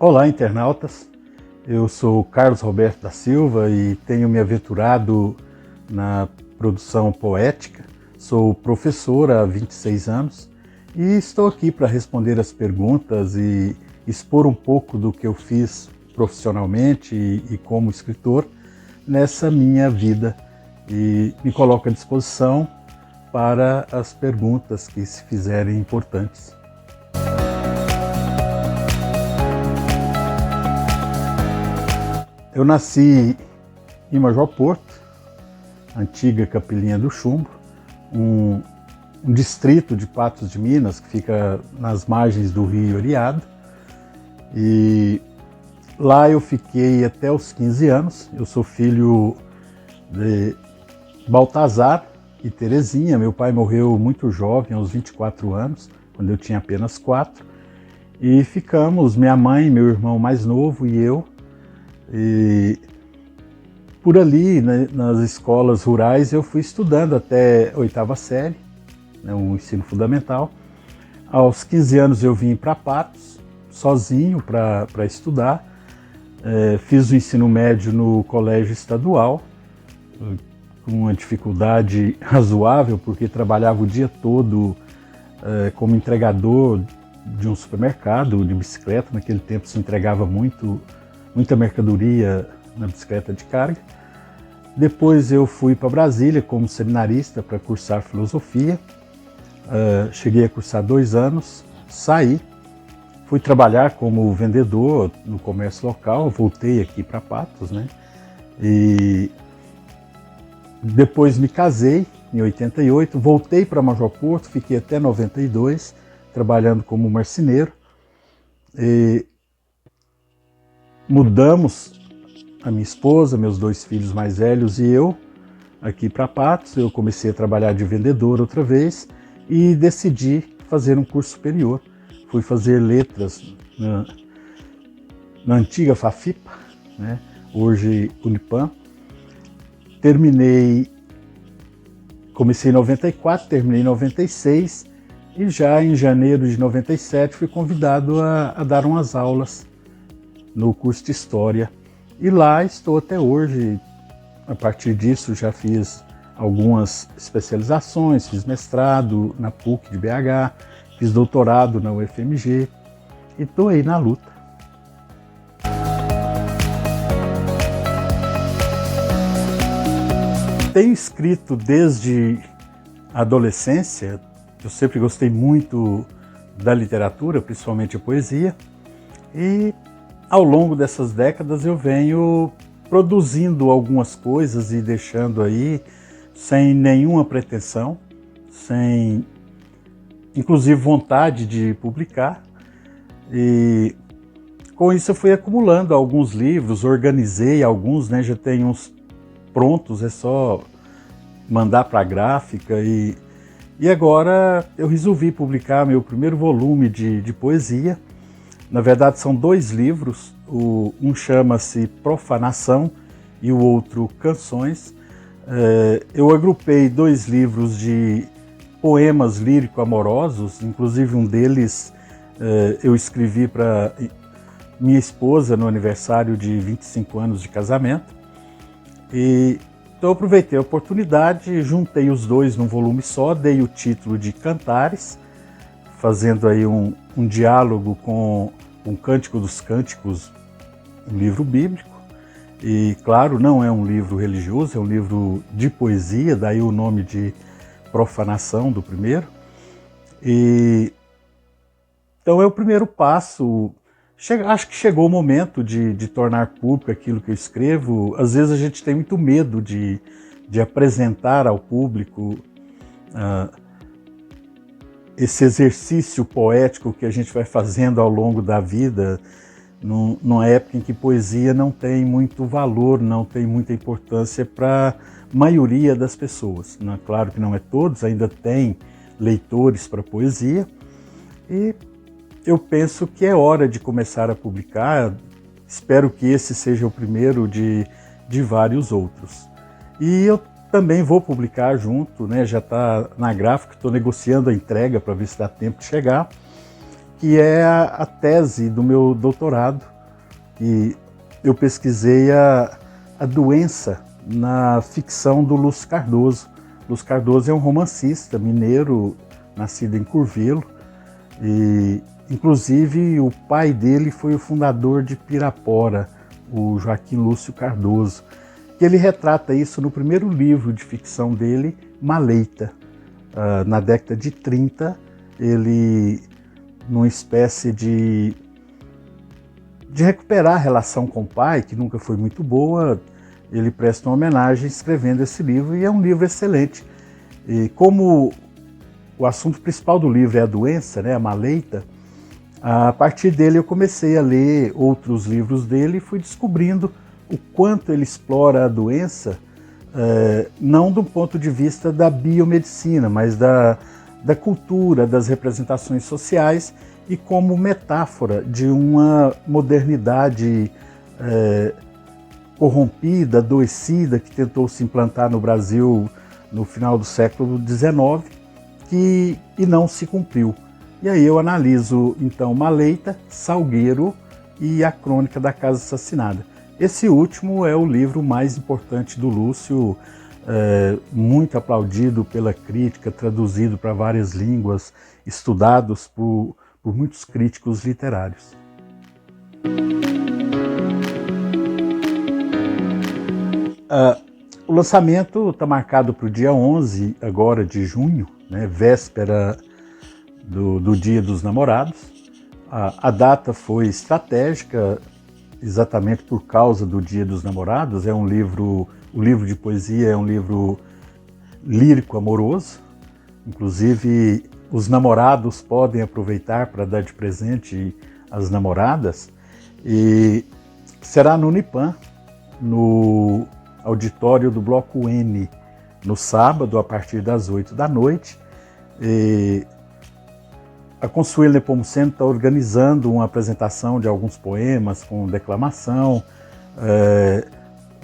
Olá, internautas. Eu sou Carlos Roberto da Silva e tenho me aventurado na produção poética. Sou professor há 26 anos e estou aqui para responder as perguntas e expor um pouco do que eu fiz profissionalmente e como escritor nessa minha vida. E me coloco à disposição para as perguntas que se fizerem importantes. Eu nasci em Major Porto, antiga Capilinha do Chumbo, um distrito de Patos de Minas que fica nas margens do Rio Oriado. E lá eu fiquei até os 15 anos. Eu sou filho de Baltazar e Terezinha. Meu pai morreu muito jovem, aos 24 anos, quando eu tinha apenas 4. E ficamos, minha mãe, meu irmão mais novo e eu. E por ali, né, nas escolas rurais, eu fui estudando até a 8ª série, né, o ensino fundamental. Aos 15 anos eu vim para Patos, sozinho, para estudar. Fiz o ensino médio no colégio estadual, com uma dificuldade razoável, porque trabalhava o dia todo como entregador de um supermercado de bicicleta. Naquele tempo se entregava muita mercadoria na bicicleta de carga. Depois eu fui para Brasília como seminarista para cursar filosofia. Cheguei a cursar 2 anos, saí, fui trabalhar como vendedor no comércio local, voltei aqui para Patos, né? E depois me casei em 88, voltei para Major Porto, fiquei até 92 trabalhando como marceneiro. E mudamos, a minha esposa, meus 2 filhos mais velhos e eu, aqui para Patos. Eu comecei a trabalhar de vendedor outra vez e decidi fazer um curso superior. Fui fazer letras na antiga FAFIPA, né? Hoje Unipam. Comecei em 94, terminei em 96 e já em janeiro de 97 fui convidado a dar umas aulas no curso de História. E lá estou até hoje. A partir disso já fiz algumas especializações, fiz mestrado na PUC de BH, fiz doutorado na UFMG e estou aí na luta. Tenho escrito desde a adolescência. Eu sempre gostei muito da literatura, principalmente a poesia, e ao longo dessas décadas eu venho produzindo algumas coisas e deixando aí sem nenhuma pretensão, sem inclusive vontade de publicar. E com isso eu fui acumulando alguns livros, organizei alguns, né? Já tenho uns prontos, é só mandar para a gráfica. E agora eu resolvi publicar meu primeiro volume de poesia. Na verdade são 2 livros, um chama-se Profanação e o outro Canções. Eu agrupei 2 livros de poemas lírico-amorosos, inclusive um deles eu escrevi para minha esposa no aniversário de 25 anos de casamento. Então eu aproveitei a oportunidade, juntei os 2 num volume só, dei o título de Cantares, fazendo aí um diálogo com um Cântico dos Cânticos, um livro bíblico. E claro, não é um livro religioso, é um livro de poesia, daí o nome de Profanação do primeiro. Então é o primeiro passo. Acho que chegou o momento de tornar público aquilo que eu escrevo. Às vezes a gente tem muito medo de apresentar ao público esse exercício poético que a gente vai fazendo ao longo da vida, numa época em que poesia não tem muito valor, não tem muita importância para a maioria das pessoas. Claro que não é todos, ainda tem leitores para poesia, e eu penso que é hora de começar a publicar. Espero que esse seja o primeiro de vários outros. E eu também vou publicar junto, né? Já está na gráfica, estou negociando a entrega para ver se dá tempo de chegar, que é a tese do meu doutorado que eu pesquisei a doença na ficção do Lúcio Cardoso. Lúcio Cardoso é um romancista mineiro, nascido em Curvelo, e inclusive o pai dele foi o fundador de Pirapora, o Joaquim Lúcio Cardoso. E ele retrata isso no primeiro livro de ficção dele, Maleita. Na década de 30, ele, numa espécie de recuperar a relação com o pai, que nunca foi muito boa, ele presta uma homenagem escrevendo esse livro, e é um livro excelente. E como o assunto principal do livro é a doença, né, a maleita, a partir dele eu comecei a ler outros livros dele e fui descobrindo o quanto ele explora a doença, não do ponto de vista da biomedicina, mas da cultura, das representações sociais, e como metáfora de uma modernidade corrompida, adoecida, que tentou se implantar no Brasil no final do século XIX, e não se cumpriu. E aí eu analiso, então, Maleita, Salgueiro e A Crônica da Casa Assassinada. Esse último é o livro mais importante do Lúcio, muito aplaudido pela crítica, traduzido para várias línguas, estudados por muitos críticos literários. O lançamento está marcado para o dia 11 agora de junho, né, véspera do Dia dos Namorados. A data foi estratégica exatamente por causa do Dia dos Namorados. O livro de poesia é um livro lírico amoroso, inclusive os namorados podem aproveitar para dar de presente às namoradas, e será no Unipan, no auditório do Bloco N, no sábado, a partir das 8 da noite. A Consuelo Nepomuceno está organizando uma apresentação de alguns poemas com declamação.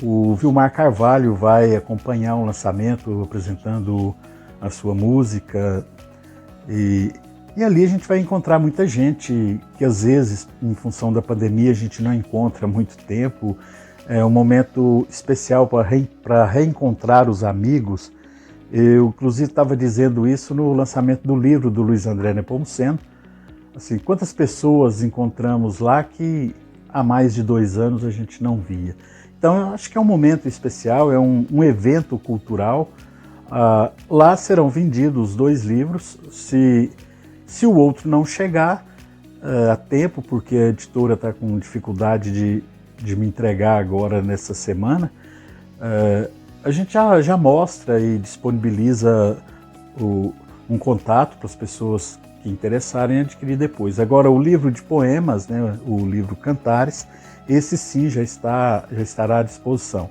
O Vilmar Carvalho vai acompanhar o lançamento apresentando a sua música. E ali a gente vai encontrar muita gente que às vezes, em função da pandemia, a gente não encontra há muito tempo. É um momento especial para reencontrar os amigos. Eu, inclusive, estava dizendo isso no lançamento do livro do Luiz André Nepomuceno. Assim, quantas pessoas encontramos lá que há mais de 2 anos a gente não via. Então, eu acho que é um momento especial, é um evento cultural. Lá serão vendidos 2 livros. Se o outro não chegar a tempo, porque a editora está com dificuldade de me entregar agora nessa semana, a gente já mostra e disponibiliza um contato para as pessoas que interessarem adquirir depois. Agora, o livro de poemas, né, o livro Cantares, esse sim já estará à disposição.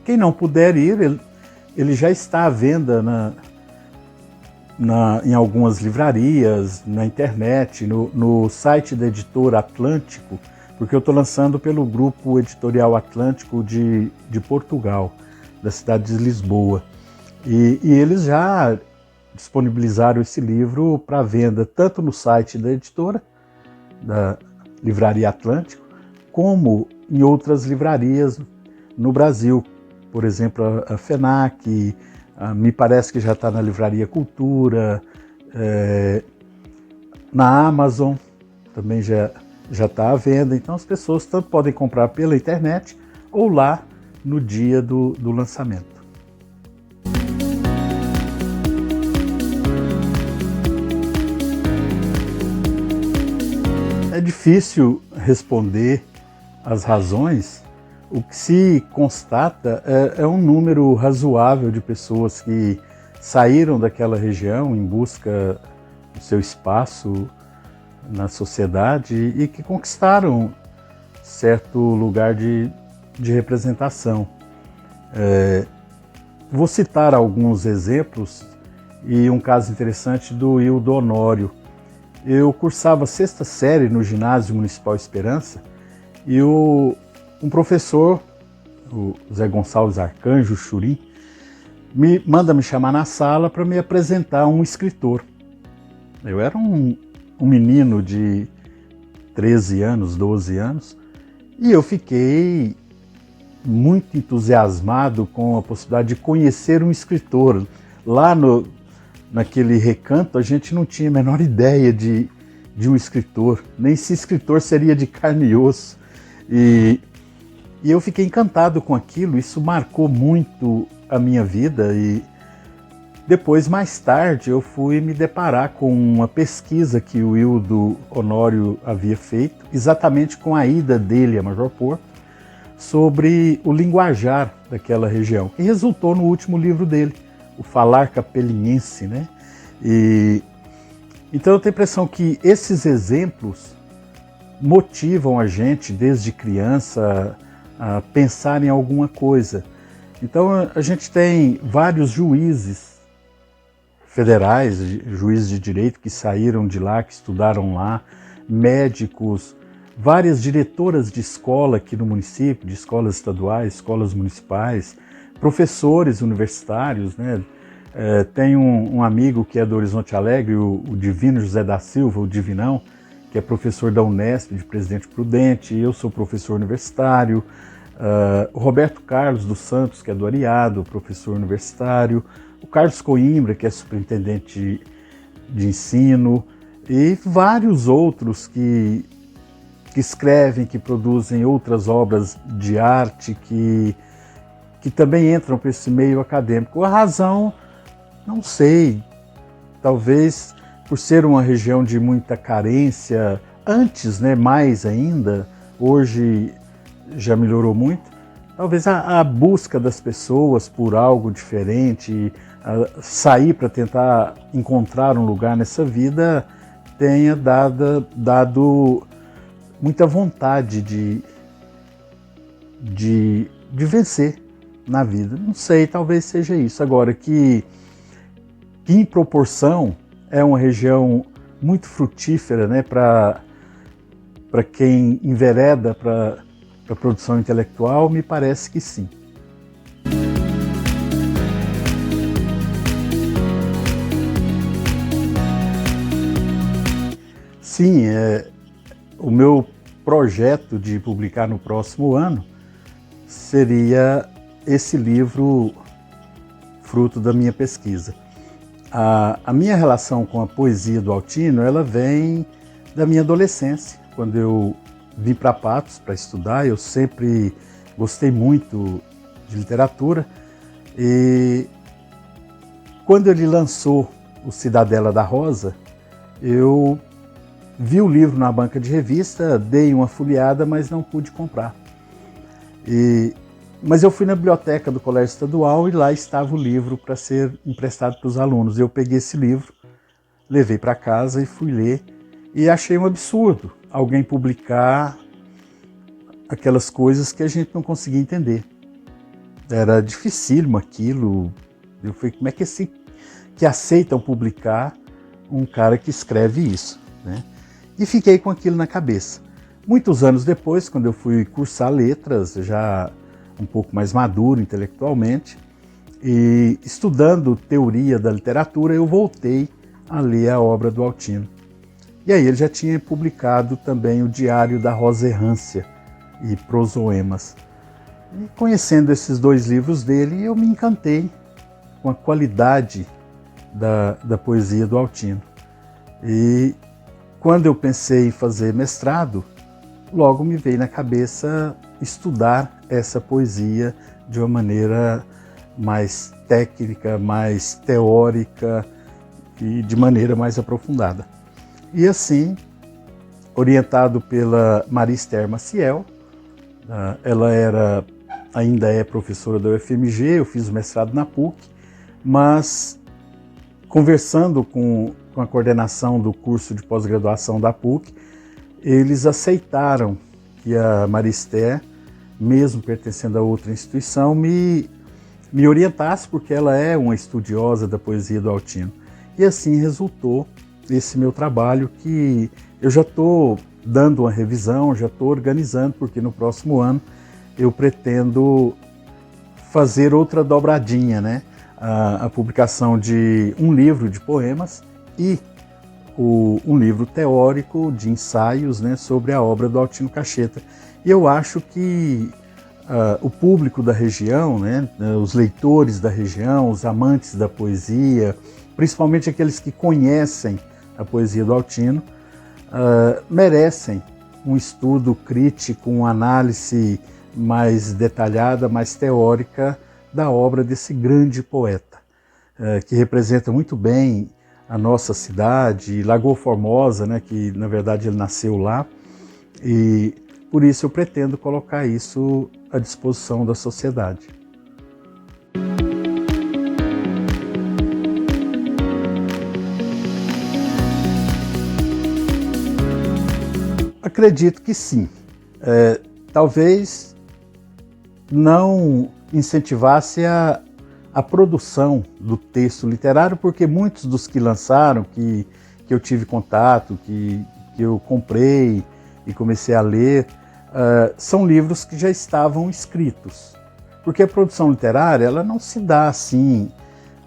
Quem não puder ir, ele já está à venda em algumas livrarias, na internet, no site da editora Atlântico, porque eu estou lançando pelo grupo editorial Atlântico de Portugal, da cidade de Lisboa. E eles já disponibilizaram esse livro para venda tanto no site da editora, da Livraria Atlântico, como em outras livrarias no Brasil. Por exemplo, a FENAC, me parece que já está na Livraria Cultura, na Amazon também já está à venda. Então as pessoas tanto podem comprar pela internet ou lá no dia do lançamento. É difícil responder as razões. O que se constata é um número razoável de pessoas que saíram daquela região em busca do seu espaço na sociedade e que conquistaram certo lugar de representação. Vou citar alguns exemplos e um caso interessante do Hildo Honório. Eu cursava a 6ª série no Ginásio Municipal Esperança e um professor, o Zé Gonçalves Arcanjo Churim, manda me chamar na sala para me apresentar um escritor. Eu era um menino de 13 anos, 12 anos, E eu fiquei muito entusiasmado com a possibilidade de conhecer um escritor. Lá naquele recanto a gente não tinha a menor ideia de um escritor, nem se escritor seria de carne e osso. E eu fiquei encantado com aquilo, isso marcou muito a minha vida. E depois, mais tarde, eu fui me deparar com uma pesquisa que o Ildo Honório havia feito, exatamente com a ida dele a Major Porto, sobre o linguajar daquela região, que resultou no último livro dele, O Falar Capelinhense, né? Então eu tenho a impressão que esses exemplos motivam a gente, desde criança, a pensar em alguma coisa. Então a gente tem vários juízes federais, juízes de direito que saíram de lá, que estudaram lá, médicos, várias diretoras de escola aqui no município, de escolas estaduais, escolas municipais, professores universitários, né? Tem um amigo que é do Horizonte Alegre, o Divino José da Silva, o Divinão, que é professor da Unesp, de Presidente Prudente, eu sou professor universitário, o Roberto Carlos dos Santos, que é do Ariado, professor universitário, o Carlos Coimbra, que é superintendente de ensino, e vários outros que escrevem, que produzem outras obras de arte, que também entram para esse meio acadêmico. A razão, não sei, talvez por ser uma região de muita carência, antes, né, mais ainda, hoje já melhorou muito, talvez a busca das pessoas por algo diferente, sair para tentar encontrar um lugar nessa vida, tenha dado muita vontade de vencer na vida. Não sei, talvez seja isso. Agora, que em proporção é uma região muito frutífera, né, para quem envereda para a produção intelectual, me parece que sim. Sim, o meu projeto de publicar no próximo ano seria esse livro fruto da minha pesquisa. A minha relação com a poesia do Altino, ela vem da minha adolescência, quando eu vim para Patos para estudar. Eu sempre gostei muito de literatura, e quando ele lançou o Cidadela da Rosa, eu vi o livro na banca de revista, dei uma folheada, mas não pude comprar. Mas eu fui na biblioteca do Colégio Estadual e lá estava o livro para ser emprestado para os alunos. Eu peguei esse livro, levei para casa e fui ler, e achei um absurdo alguém publicar aquelas coisas que a gente não conseguia entender. Era dificílimo aquilo. Eu falei, como é que aceitam publicar um cara que escreve isso, né? E fiquei com aquilo na cabeça. Muitos anos depois, quando eu fui cursar letras, já um pouco mais maduro intelectualmente, e estudando teoria da literatura, eu voltei a ler a obra do Altino. E aí ele já tinha publicado também o Diário da Rosa Errância e Prosoemas. E conhecendo esses dois livros dele, eu me encantei com a qualidade da poesia do Altino. E quando eu pensei em fazer mestrado, logo me veio na cabeça estudar essa poesia de uma maneira mais técnica, mais teórica e de maneira mais aprofundada. E assim, orientado pela Maria Esther Maciel, ela ainda é professora da UFMG, eu fiz o mestrado na PUC, mas conversando com a coordenação do curso de pós-graduação da PUC, eles aceitaram que a Maria Esther, mesmo pertencendo a outra instituição, me orientasse, porque ela é uma estudiosa da poesia do Altino. E assim resultou esse meu trabalho, que eu já estou dando uma revisão, já estou organizando, porque no próximo ano eu pretendo fazer outra dobradinha, né? A publicação de um livro de poemas e um livro teórico de ensaios, né, sobre a obra do Altino Cacheta. E eu acho que o público da região, né, os leitores da região, os amantes da poesia, principalmente aqueles que conhecem a poesia do Altino, merecem um estudo crítico, uma análise mais detalhada, mais teórica da obra desse grande poeta, que representa muito bem a nossa cidade, Lagoa Formosa, né, que na verdade ele nasceu lá, e por isso eu pretendo colocar isso à disposição da sociedade. Acredito que sim. Talvez não incentivasse a produção do texto literário, porque muitos dos que lançaram, que eu tive contato, que eu comprei e comecei a ler, são livros que já estavam escritos. Porque a produção literária, ela não se dá assim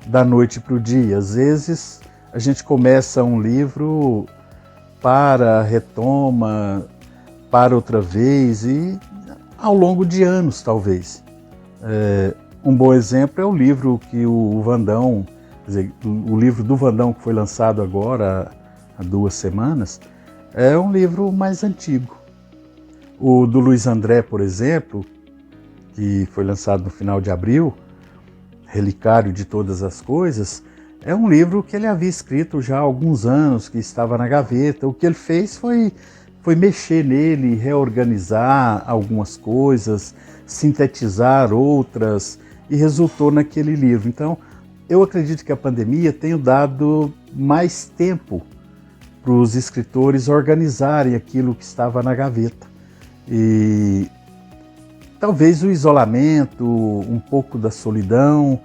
da noite para o dia. Às vezes a gente começa um livro, retoma, para outra vez, e ao longo de anos, talvez. Um bom exemplo é o livro que o Vandão, quer dizer, o livro do Vandão que foi lançado agora, há 2 semanas, é um livro mais antigo. O do Luiz André, por exemplo, que foi lançado no final de abril, Relicário de Todas as Coisas, é um livro que ele havia escrito já há alguns anos, que estava na gaveta. O que ele fez foi mexer nele, reorganizar algumas coisas, sintetizar outras, e resultou naquele livro. Então, eu acredito que a pandemia tenha dado mais tempo para os escritores organizarem aquilo que estava na gaveta. E talvez o isolamento, um pouco da solidão,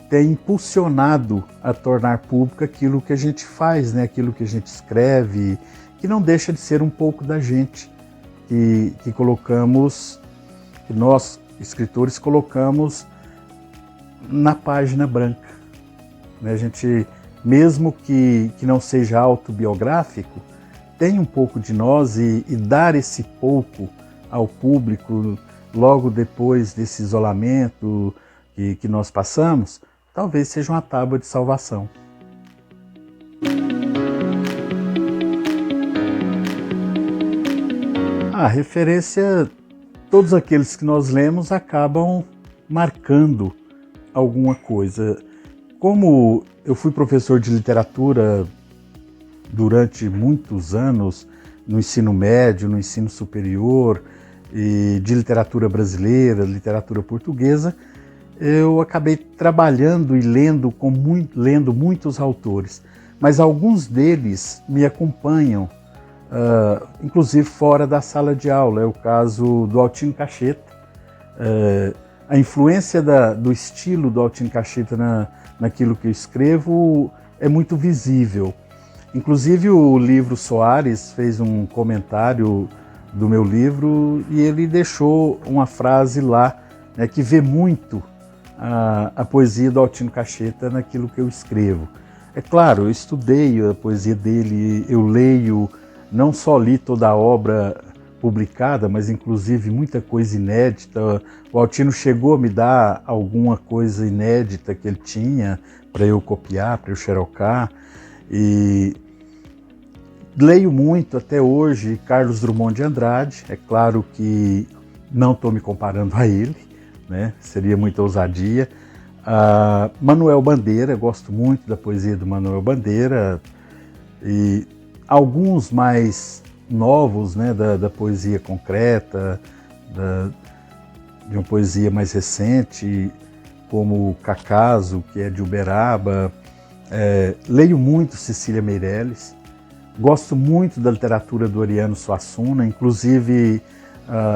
tenha impulsionado a tornar público aquilo que a gente faz, né? Aquilo que a gente escreve, que não deixa de ser um pouco da gente, que colocamos, que nós, escritores, colocamos na página branca. A gente, mesmo que não seja autobiográfico, tem um pouco de nós, e dar esse pouco ao público logo depois desse isolamento que nós passamos, talvez seja uma tábua de salvação. A referência, todos aqueles que nós lemos acabam marcando alguma coisa. Como eu fui professor de literatura durante muitos anos, no ensino médio, no ensino superior, e de literatura brasileira, literatura portuguesa, eu acabei trabalhando e lendo muitos autores, mas alguns deles me acompanham, inclusive fora da sala de aula. É o caso do Altino Cacheta. A influência do estilo do Altino Cacheta naquilo que eu escrevo é muito visível. Inclusive o livro Soares fez um comentário do meu livro e ele deixou uma frase lá, né, que vê muito a poesia do Altino Cacheta naquilo que eu escrevo. É claro, eu estudei a poesia dele, eu leio, não só li toda a obra publicada, mas inclusive muita coisa inédita. O Altino chegou a me dar alguma coisa inédita que ele tinha para eu copiar, para eu xerocar. E leio muito até hoje Carlos Drummond de Andrade. É claro que não estou me comparando a ele, né? Seria muita ousadia. Manuel Bandeira, gosto muito da poesia do Manuel Bandeira, e alguns mais novos, né, da poesia concreta, de uma poesia mais recente, como Cacaso, que é de Uberaba. Leio muito Cecília Meirelles, gosto muito da literatura do Ariano Suassuna, inclusive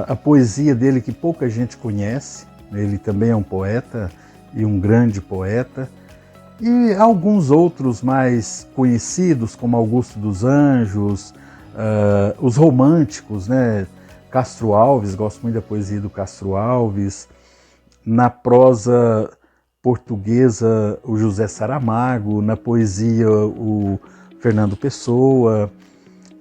a poesia dele que pouca gente conhece. Ele também é um poeta e um grande poeta. E alguns outros mais conhecidos, como Augusto dos Anjos, os românticos, né? Castro Alves, gosto muito da poesia do Castro Alves. Na prosa portuguesa, o José Saramago. Na poesia, o Fernando Pessoa,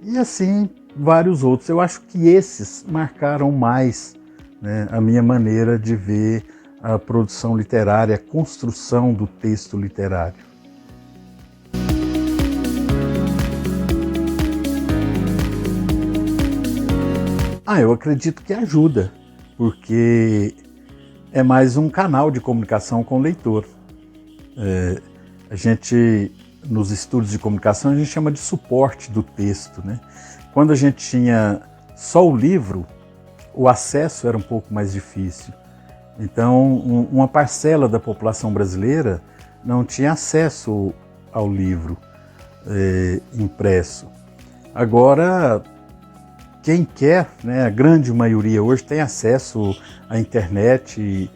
e assim vários outros. Eu acho que esses marcaram mais, né, a minha maneira de ver a produção literária, a construção do texto literário. Eu acredito que ajuda, porque é mais um canal de comunicação com o leitor. A gente, nos estudos de comunicação, a gente chama de suporte do texto, né? Quando a gente tinha só o livro, o acesso era um pouco mais difícil. Então, uma parcela da população brasileira não tinha acesso ao livro impresso. Agora, quem quer, né, a grande maioria hoje tem acesso à internet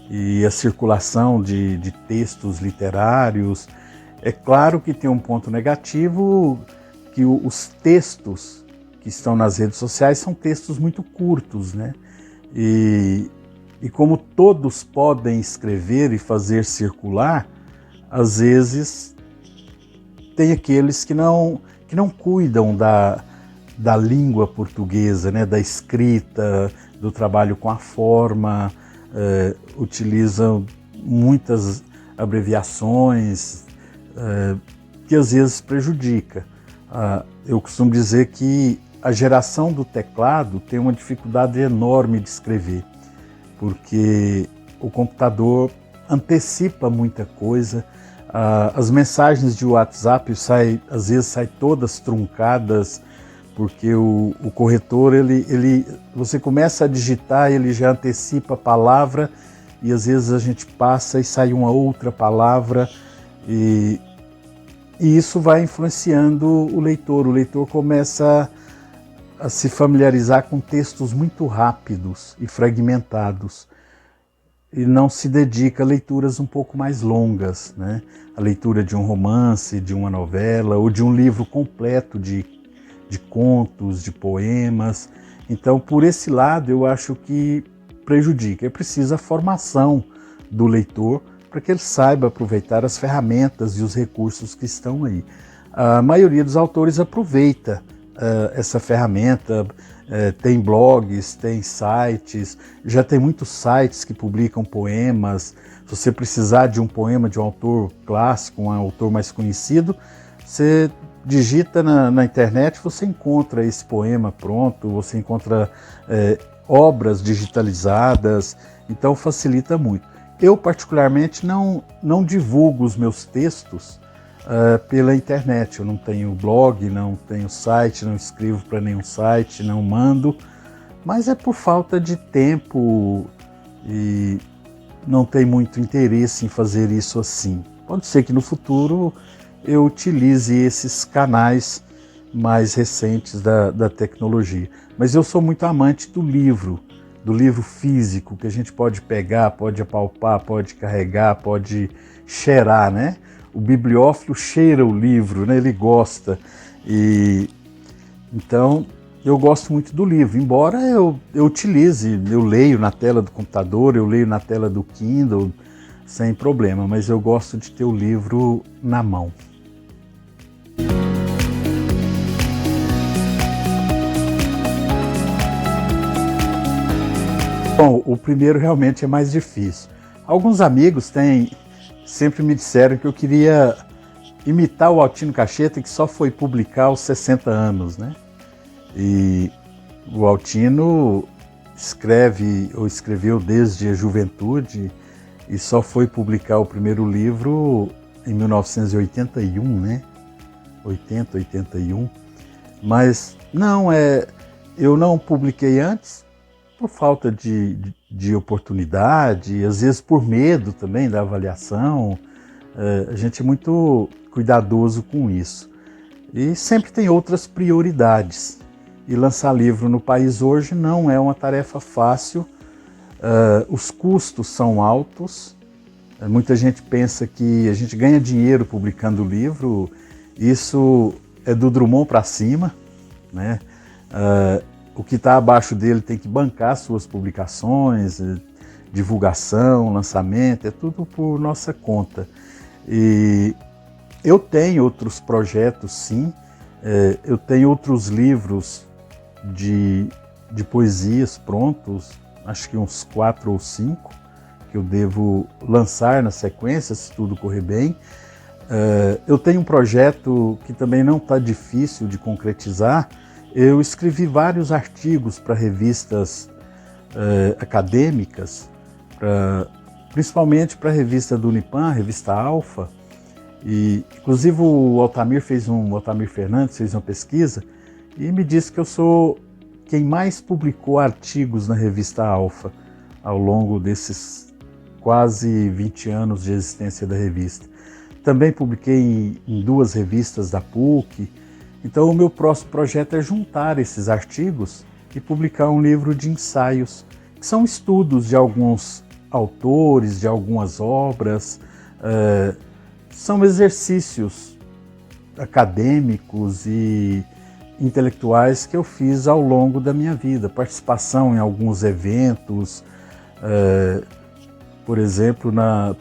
e à circulação de textos literários. É claro que tem um ponto negativo, que os textos que estão nas redes sociais são textos muito curtos, né? E como todos podem escrever e fazer circular, às vezes tem aqueles que não cuidam da língua portuguesa, né, da escrita, do trabalho com a forma, utilizam muitas abreviações que às vezes prejudica. Eu costumo dizer que a geração do teclado tem uma dificuldade enorme de escrever, porque o computador antecipa muita coisa. As mensagens de WhatsApp às vezes saem todas truncadas, porque o corretor, você começa a digitar, ele já antecipa a palavra, e às vezes a gente passa e sai uma outra palavra, e isso vai influenciando o leitor. O leitor começa a se familiarizar com textos muito rápidos e fragmentados, e não se dedica a leituras um pouco mais longas, né? A leitura de um romance, de uma novela, ou de um livro completo de contos, de poemas. Então, por esse lado, eu acho que prejudica. É preciso a formação do leitor para que ele saiba aproveitar as ferramentas e os recursos que estão aí. A maioria dos autores aproveita essa ferramenta, tem blogs, tem sites, já tem muitos sites que publicam poemas. Se você precisar de um poema de um autor clássico, um autor mais conhecido, você digita na internet, você encontra esse poema pronto, você encontra obras digitalizadas, então facilita muito. Eu, particularmente, não divulgo os meus textos pela internet. Eu não tenho blog, não tenho site, não escrevo para nenhum site, não mando, mas é por falta de tempo e não tem muito interesse em fazer isso assim. Pode ser que no futuro eu utilize esses canais mais recentes da tecnologia. Mas eu sou muito amante do livro físico, que a gente pode pegar, pode apalpar, pode carregar, pode cheirar, né? O bibliófilo cheira o livro, né? Ele gosta. E então eu gosto muito do livro, embora eu utilize, eu leio na tela do computador, eu leio na tela do Kindle, sem problema, mas eu gosto de ter o livro na mão. Bom, o primeiro realmente é mais difícil. Alguns amigos sempre me disseram que eu queria imitar o Altino Cacheta, que só foi publicar aos 60 anos, né? E o Altino escreveu desde a juventude e só foi publicar o primeiro livro em 1981, né? 81. Mas eu não publiquei antes por falta de oportunidade, às vezes por medo também da avaliação. A gente é muito cuidadoso com isso. E sempre tem outras prioridades. E lançar livro no país hoje não é uma tarefa fácil. Os custos são altos. Muita gente pensa que a gente ganha dinheiro publicando livro. Isso é do Drummond para cima, né? O que está abaixo dele tem que bancar suas publicações, divulgação, lançamento, é tudo por nossa conta. E Eu tenho outros projetos, sim. Eu tenho outros livros de poesias prontos, acho que uns 4 ou 5, que eu devo lançar na sequência, se tudo correr bem. Eu tenho um projeto que também não está difícil de concretizar. Eu escrevi vários artigos para revistas acadêmicas, principalmente para a revista do Unipan, a revista Alfa. E, inclusive, o Altamir Fernandes fez uma pesquisa e me disse que eu sou quem mais publicou artigos na revista Alfa ao longo desses quase 20 anos de existência da revista. Também publiquei em 2 revistas da PUC. Então, o meu próximo projeto é juntar esses artigos e publicar um livro de ensaios, que são estudos de alguns autores, de algumas obras. São exercícios acadêmicos e intelectuais que eu fiz ao longo da minha vida, participação em alguns eventos. Por exemplo,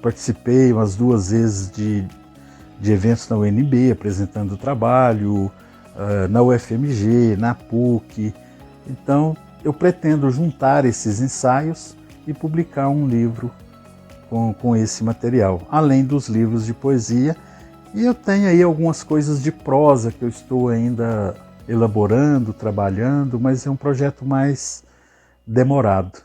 participei umas 2 vezes de eventos na UNB, apresentando trabalho, na UFMG, na PUC. Então, eu pretendo juntar esses ensaios e publicar um livro com esse material, além dos livros de poesia. E eu tenho aí algumas coisas de prosa que eu estou ainda elaborando, trabalhando, mas é um projeto mais demorado.